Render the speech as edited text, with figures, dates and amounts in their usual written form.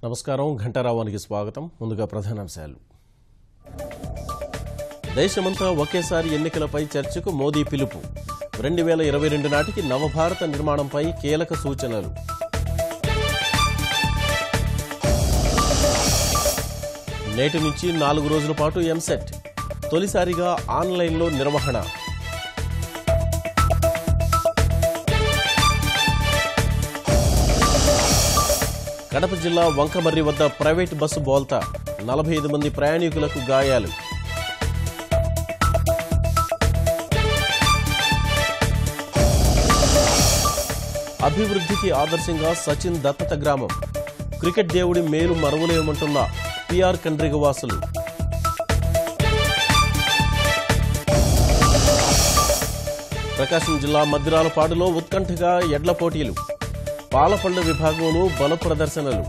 నమస్కారం ఘంటారావానికి స్వాగతం. ముందుగా ప్రధానాంశాలు. దేశమంతా ఒకేసారి ఎన్నికలపై చర్చకు మోదీ పిలుపు. 2022 నాటికి నవభారత నిర్మాణంపై కీలక సూచనలు. నేటి నుంచి 4 రోజుల పాటు ఎంసెట్ తొలిసారిగా ఆన్లైన్లో నిర్వహణ. కడప జిల్లా వంకమర్రి వద్ద ప్రైవేటు బస్సు బోల్తా, 45 మంది ప్రయాణికులకు గాయాలు. అభివృద్ధికి ఆదర్శంగా సచిన్ దత్తత గ్రామం. క్రికెట్ దేవుడి మేలు మరువలేమంటున్న పిఆర్ కండ్రిగ వాసులు. ప్రకాశం జిల్లా మద్దిరాలపాడులో ఉత్కంఠగా ఎడ్ల పోటీలు. పాలపళ్ల విభాగంలో బల ప్రదర్శనలు.